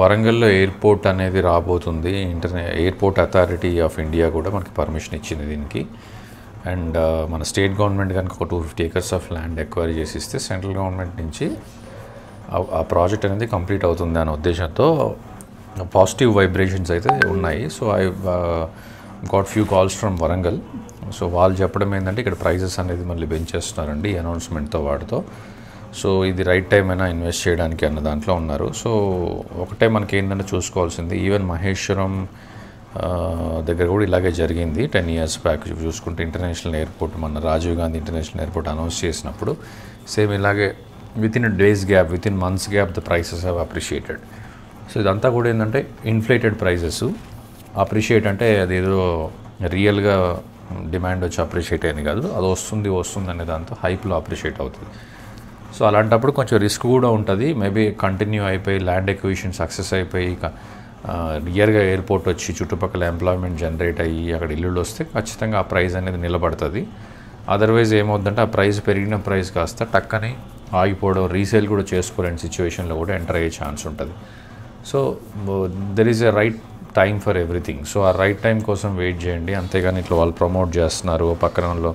వరంగల్లో ఎయిర్పోర్ట్ అనేది రాబోతుంది. ఎయిర్పోర్ట్ అథారిటీ ఆఫ్ ఇండియా కూడా మనకి పర్మిషన్ ఇచ్చింది దీనికి. అండ్ మన స్టేట్ గవర్నమెంట్ కనుక ఒక 250 acres ఆఫ్ ల్యాండ్ ఎక్వైర్ చేసి ఇస్తే సెంట్రల్ గవర్నమెంట్ నుంచి ఆ ప్రాజెక్ట్ అనేది కంప్లీట్ అవుతుంది అనే ఉద్దేశంతో పాజిటివ్ వైబ్రేషన్స్ అయితే ఉన్నాయి. So I got few calls from Warangal. So వాళ్ళు చెప్పడం ఏంటంటే ఇక్కడ ప్రైజెస్ అనేది మళ్ళీ పెంచేస్తున్నారండి అనౌన్స్మెంట్తో వాటితో. సో ఇది రైట్ టైం అయినా ఇన్వెస్ట్ చేయడానికి అన్న దాంట్లో ఉన్నారు. సో ఒకటే మనకి ఏంటంటే చూసుకోవాల్సింది, ఈవెన్ మహేశ్వరం దగ్గర కూడా ఇలాగే జరిగింది 10 years బ్యాక్ చూసుకుంటే. ఇంటర్నేషనల్ ఎయిర్పోర్ట్ మన Rajiv Gandhi international airport announce చేసినప్పుడు సేమ్ ఇలాగే within months gap the prices have appreciated. So ఇదంతా కూడా ఏంటంటే ఇన్ఫ్లేటెడ్ ప్రైజెస్. అప్రిషియేట్ అంటే అదేదో రియల్గా డిమాండ్ వచ్చి అప్రిషియేట్ అయింది కాదు, అది వస్తుంది అనే దాంతో హైప్లో అప్రిషియేట్ అవుతుంది. సో అలాంటప్పుడు కొంచెం రిస్క్ కూడా ఉంటుంది. మేబీ కంటిన్యూ అయిపోయి ల్యాండ్ ఎక్విజిషన్ సక్సెస్ అయిపోయి రియల్గా ఎయిర్పోర్ట్ వచ్చి చుట్టుపక్కల ఎంప్లాయ్మెంట్ జనరేట్ అయ్యి అక్కడ ఇల్లులు వస్తే ఖచ్చితంగా ఆ ప్రైస్ అనేది నిలబడుతుంది. అదర్వైజ్ ఏమవుతుందంటే ఆ ప్రైస్ పెరిగిన ప్రైస్ కాస్త టక్కని ఆగిపోవడం, రీసేల్ కూడా చేసుకోలేని సిచ్యువేషన్లో కూడా ఎంటర్ అయ్యే ఛాన్స్ ఉంటుంది. So there is a right time for everything. So ఆ రైట్ టైం కోసం వెయిట్ చేయండి. అంతేగాని ఇట్లా వాళ్ళు ప్రమోట్ చేస్తున్నారు, పక్కనలో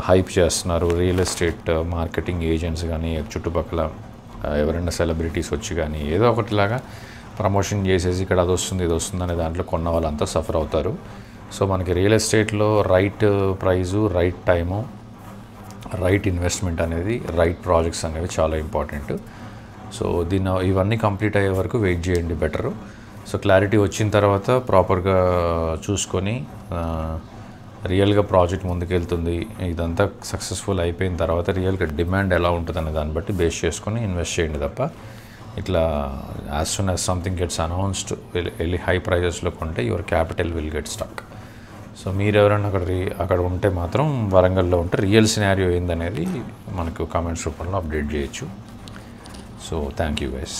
హైప్ చేస్తున్నారు, రియల్ ఎస్టేట్ మార్కెటింగ్ ఏజెంట్స్ కానీ చుట్టుపక్కల ఎవరైనా సెలబ్రిటీస్ వచ్చి కానీ ఏదో ఒకటిలాగా ప్రమోషన్ చేసేసి ఇక్కడ అది వస్తుంది ఇది వస్తుంది అనే దాంట్లో కొన్న వాళ్ళంతా సఫర్ అవుతారు. సో మనకి రియల్ ఎస్టేట్లో right price, right time, right investment అనేది, రైట్ ప్రాజెక్ట్స్ అనేవి చాలా ఇంపార్టెంట్. సో ఇవన్నీ కంప్లీట్ అయ్యే వరకు వెయిట్ చేయండి బెటరు. సో క్లారిటీ వచ్చిన తర్వాత ప్రాపర్గా చూసుకొని రియల్గా ప్రాజెక్ట్ ముందుకెళ్తుంది, ఇదంతా సక్సెస్ఫుల్ అయిపోయిన తర్వాత రియల్గా డిమాండ్ ఎలా ఉంటుందనే దాన్ని బట్టి బేస్ చేసుకొని ఇన్వెస్ట్ చేయండి తప్ప ఇట్లా as soon as something gets announced వెళ్ళి హై ప్రైజెస్లో కొంటే your capital will get stuck. So మీరు ఎవరైనా అక్కడ ఉంటే మాత్రం వరంగల్లో ఉంటే రియల్ సినారియో ఏందనేది మనకు కామెంట్స్ రూపంలో అప్డేట్ చేయొచ్చు. So thank you guys.